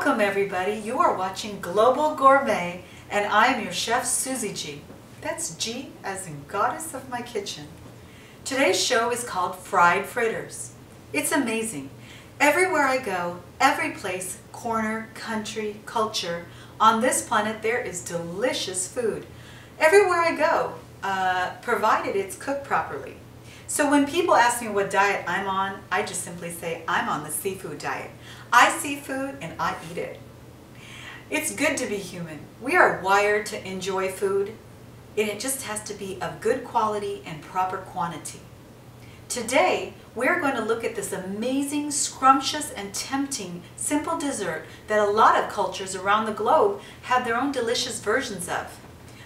Welcome everybody, you are watching Global Gourmet and I am your chef Suzy G. That's G as in goddess of my kitchen. Today's show is called Fried Fritters. It's amazing. Everywhere I go, every place, corner, country, culture, on this planet there is delicious food. Everywhere I go, provided it's cooked properly. So when people ask me what diet I'm on, I just simply say I'm on the seafood diet. I see food and I eat it. It's good to be human. We are wired to enjoy food, and it just has to be of good quality and proper quantity. Today, we're going to look at this amazing, scrumptious, and tempting simple dessert that a lot of cultures around the globe have their own delicious versions of.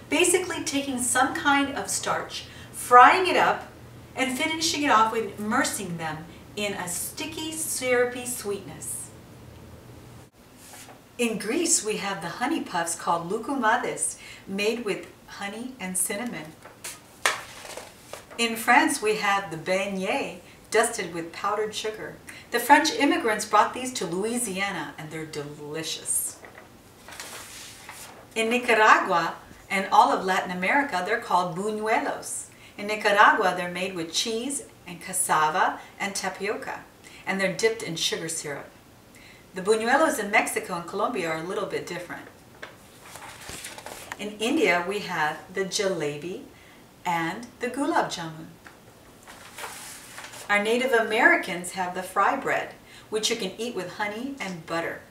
Basically taking some kind of starch, frying it up, and finishing it off with immersing them in a sticky, syrupy sweetness. In Greece, we have the honey puffs called loukoumades, made with honey and cinnamon. In France, we have the beignets, dusted with powdered sugar. The French immigrants brought these to Louisiana, and they're delicious. In Nicaragua and all of Latin America, they're called buñuelos. In Nicaragua, they're made with cheese and cassava and tapioca, and they're dipped in sugar syrup. The buñuelos in Mexico and Colombia are a little bit different. In India, we have the jalebi and the gulab jamun. Our Native Americans have the fry bread, which you can eat with honey and butter.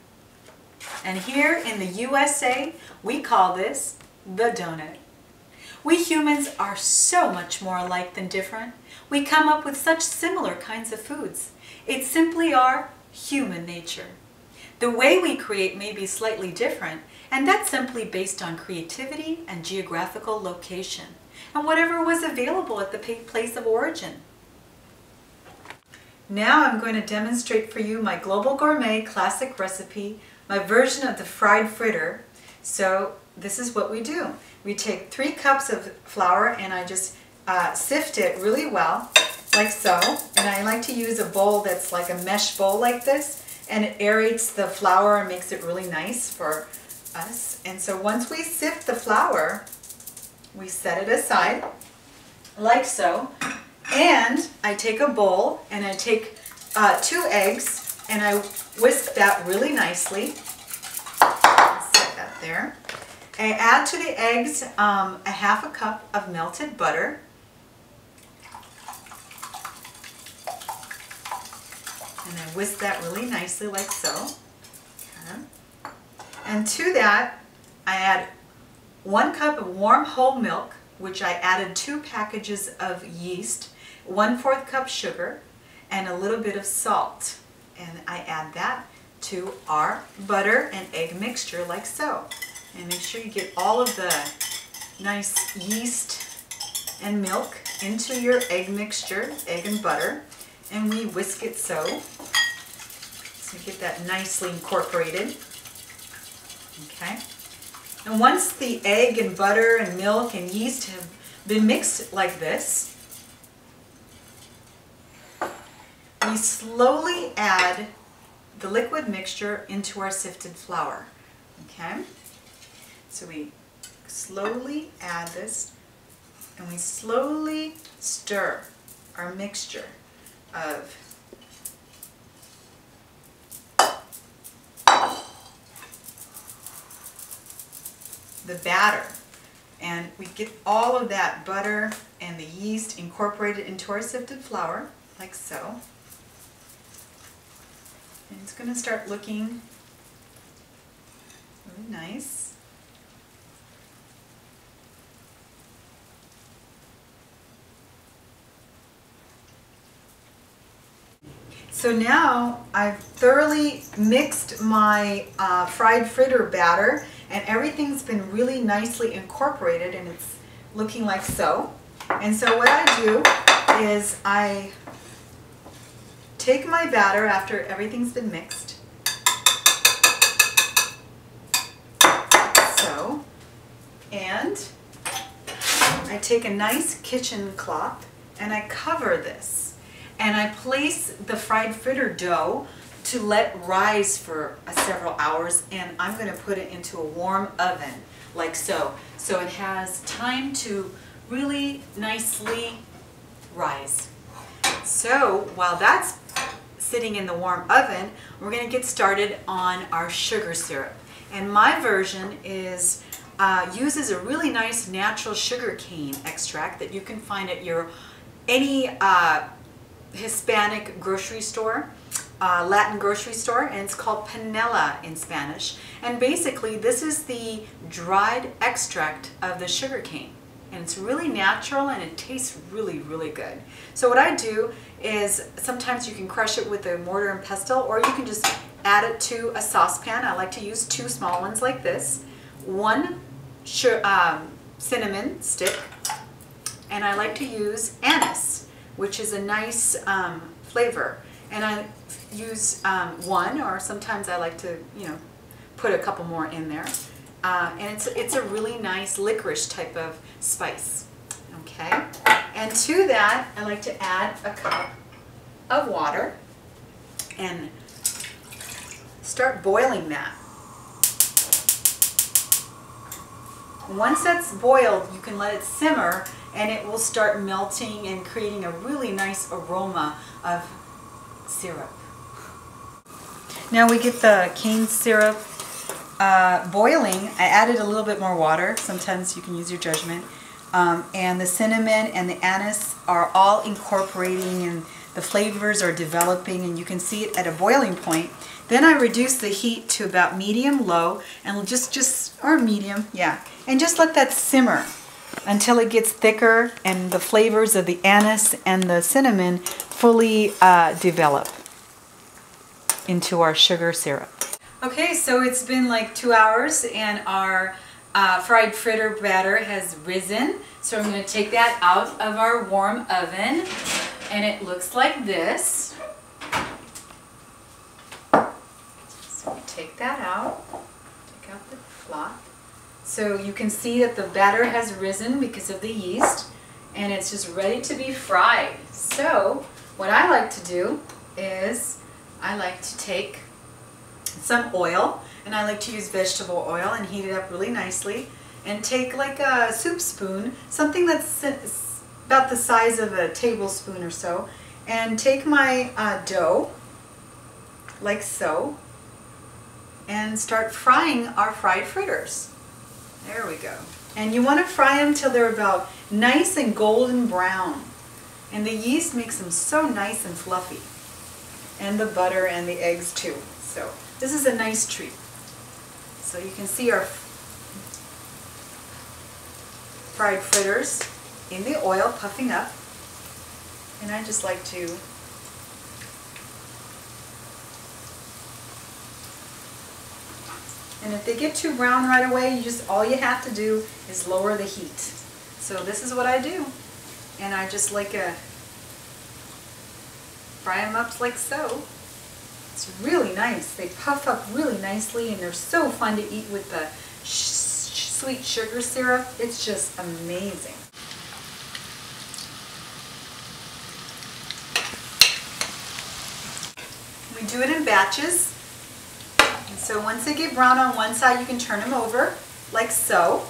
And here in the USA, we call this the donut. We humans are so much more alike than different. We come up with such similar kinds of foods. It's simply our human nature. The way we create may be slightly different, and that's simply based on creativity and geographical location, and whatever was available at the place of origin. Now I'm going to demonstrate for you my Global Gourmet classic recipe, my version of the fried fritter. So this is what we do. We take 3 cups of flour and I just sift it really well, like so. And I like to use a bowl that's like a mesh bowl like this, and it aerates the flour and makes it really nice for us. And so once we sift the flour, we set it aside, like so. And I take a bowl and I take 2 eggs and I whisk that really nicely. Set that there. I add to the eggs a ½ cup of melted butter. And I whisk that really nicely like so. Okay. And to that, I add 1 cup of warm whole milk, which I added 2 packages of yeast, 1/4 cup sugar, and a little bit of salt. And I add that to our butter and egg mixture like so. And make sure you get all of the nice yeast and milk into your egg mixture, egg and butter, and we whisk it so you get that nicely incorporated. Okay. And once the egg and butter and milk and yeast have been mixed like this, we slowly add the liquid mixture into our sifted flour. Okay. So we slowly add this and we slowly stir our mixture of the batter, and we get all of that butter and the yeast incorporated into our sifted flour like so. And it's going to start looking really nice. So now I've thoroughly mixed my fried fritter batter, and everything's been really nicely incorporated, and it's looking like so. And so what I do is I take my batter after everything's been mixed, so, and I take a nice kitchen cloth and I cover this. And I place the fried fritter dough to let rise for several hours, and I'm going to put it into a warm oven like so. So it has time to really nicely rise. So while that's sitting in the warm oven, we're going to get started on our sugar syrup. And my version is uses a really nice natural sugar cane extract that you can find at any Hispanic grocery store, Latin grocery store, and it's called panela in Spanish. And basically this is the dried extract of the sugar cane. And it's really natural and it tastes really, really good. So what I do is sometimes you can crush it with a mortar and pestle, or you can just add it to a saucepan. I like to use 2 small ones like this, 1 cinnamon stick, and I like to use anise, which is a nice flavor. And I use 1, or sometimes I like to, put a couple more in there. And it's a really nice licorice type of spice. Okay, and to that I like to add a cup of water and start boiling that. Once that's boiled, you can let it simmer and it will start melting and creating a really nice aroma of syrup. Now we get the cane syrup boiling. I added a little bit more water. Sometimes you can use your judgment. And the cinnamon and the anise are all incorporating and the flavors are developing, and you can see it at a boiling point. Then I reduce the heat to about medium-low, and or medium, yeah. And just let that simmer until it gets thicker and the flavors of the anise and the cinnamon fully develop into our sugar syrup. Okay, so it's been like 2 hours and our fried fritter batter has risen. So I'm going to take that out of our warm oven, and it looks like this. So we take that out, take out the cloth. So you can see that the batter has risen because of the yeast, and it's just ready to be fried. So what I like to do is I like to take some oil, and I like to use vegetable oil, and heat it up really nicely, and take like a soup spoon, something that's about the size of a tablespoon or so, and take my dough like so and start frying our fried fritters. There we go. And you want to fry them till they're about nice and golden brown, and the yeast makes them so nice and fluffy, and the butter and the eggs too. So this is a nice treat. So you can see our fried fritters in the oil puffing up, and I just like to and if they get too brown right away, all you have to do is lower the heat. So this is what I do, and I just like fry them up like so. It's really nice. They puff up really nicely, and they're so fun to eat with the sweet sugar syrup. It's just amazing. We do it in batches. And so once they get brown on one side, you can turn them over like so.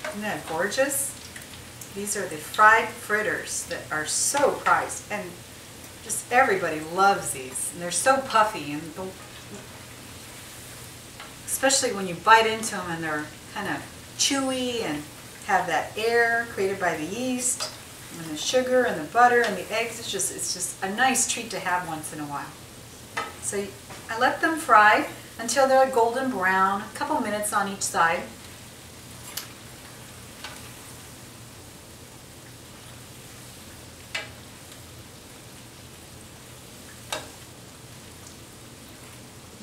Isn't that gorgeous? These are the fried fritters that are so prized, and just everybody loves these. And they're so puffy, and especially when you bite into them, and they're kind of chewy and have that air created by the yeast and the sugar and the butter and the eggs. It's just a nice treat to have once in a while. So I let them fry until they're golden brown, a couple minutes on each side.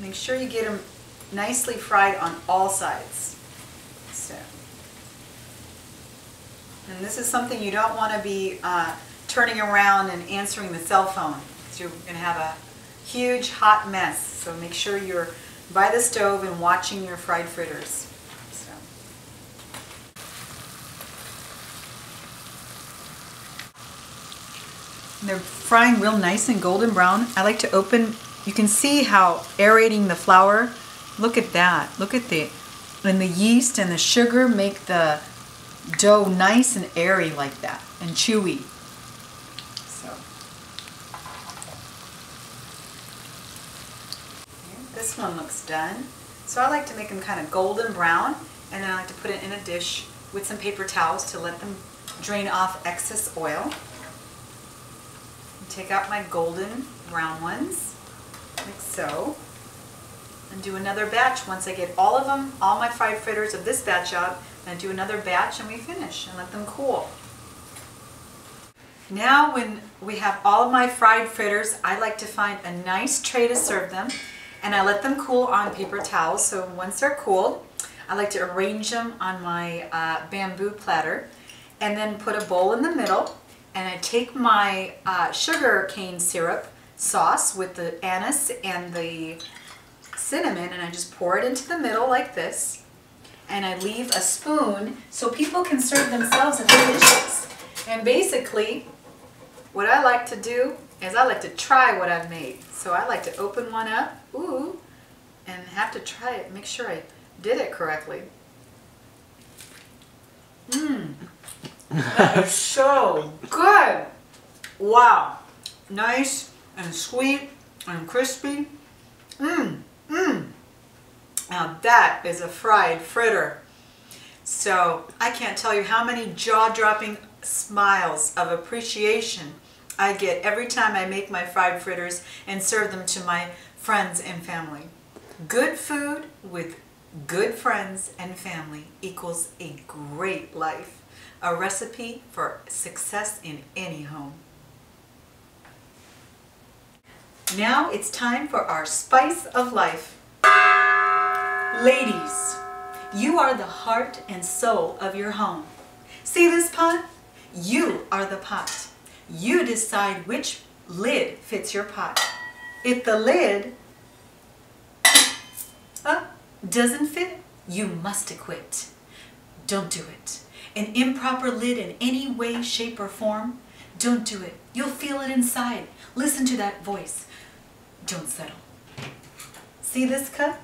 Make sure you get them nicely fried on all sides. So, and this is something you don't want to be turning around and answering the cell phone. So you're going to have a huge hot mess. So make sure you're by the stove and watching your fried fritters. So. They're frying real nice and golden brown. I like to open, you can see how aerating the flour, look at that. Look at and the yeast and the sugar make the dough nice and airy like that and chewy. So this one looks done. So I like to make them kind of golden brown, and then I like to put it in a dish with some paper towels to let them drain off excess oil. Take out my golden brown ones, like so, and do another batch. Once I get all of them, all my fried fritters of this batch out, then do another batch and we finish and let them cool. Now when we have all of my fried fritters, I like to find a nice tray to serve them, and I let them cool on paper towels. So once they're cooled, I like to arrange them on my bamboo platter and then put a bowl in the middle. And I take my sugar cane syrup sauce with the anise and the cinnamon, and I just pour it into the middle like this. And I leave a spoon so people can serve themselves in the dishes. And basically, what I like to do is I like to try what I've made. So I like to open one up, ooh, and have to try it, make sure I did it correctly. That is so good. Wow. Nice and sweet and crispy. Now that is a fried fritter. So I can't tell you how many jaw-dropping smiles of appreciation I get every time I make my fried fritters and serve them to my friends and family. Good food with good friends and family equals a great life. A recipe for success in any home. Now it's time for our spice of life. Ladies, you are the heart and soul of your home. See this pot? You are the pot. You decide which lid fits your pot. If the lid doesn't fit, you must quit. Don't do it. An improper lid in any way, shape, or form, don't do it. You'll feel it inside. Listen to that voice. Don't settle. See this cup?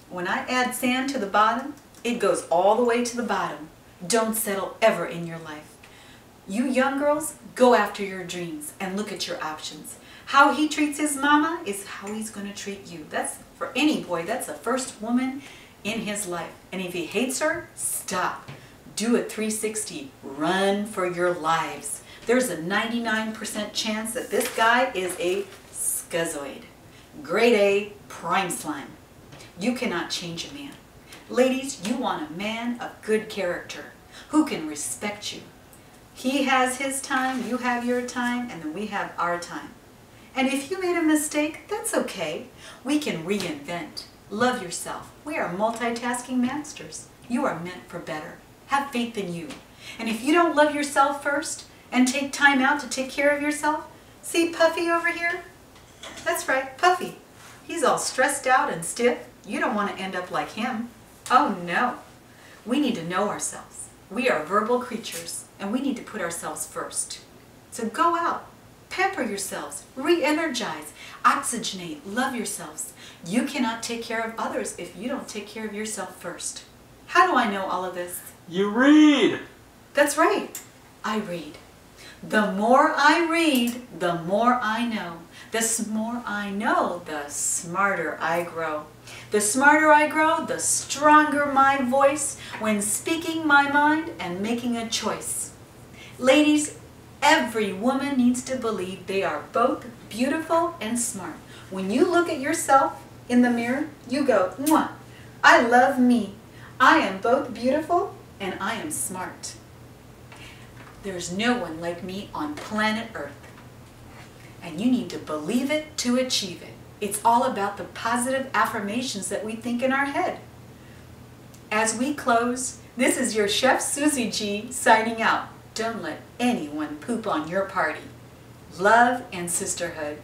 When I add sand to the bottom, it goes all the way to the bottom. Don't settle ever in your life. You young girls, go after your dreams and look at your options. How he treats his mama is how he's going to treat you. That's, for any boy, that's the first woman in his life. And if he hates her, stop. Do a 360. Run for your lives. There's a 99% chance that this guy is a schizoid. Grade A prime slime. You cannot change a man. Ladies, you want a man of good character who can respect you. He has his time, you have your time, and then we have our time. And if you made a mistake, that's okay. We can reinvent. Love yourself. We are multitasking masters. You are meant for better. Have faith in you. And if you don't love yourself first and take time out to take care of yourself, see Puffy over here? That's right, Puffy. He's all stressed out and stiff. You don't want to end up like him. Oh no. We need to know ourselves. We are verbal creatures and we need to put ourselves first. So go out, pamper yourselves, re-energize, oxygenate, love yourselves. You cannot take care of others if you don't take care of yourself first. How do I know all of this? You read! That's right, I read. The more I read, the more I know. The more I know, the smarter I grow. The smarter I grow, the stronger my voice when speaking my mind and making a choice. Ladies, every woman needs to believe they are both beautiful and smart. When you look at yourself in the mirror, you go, "Mwah, I love me. I am both beautiful and I am smart. There's no one like me on planet Earth." And you need to believe it to achieve it. It's all about the positive affirmations that we think in our head. As we close, this is your Chef Suzy G signing out. Don't let anyone poop on your party. Love and sisterhood.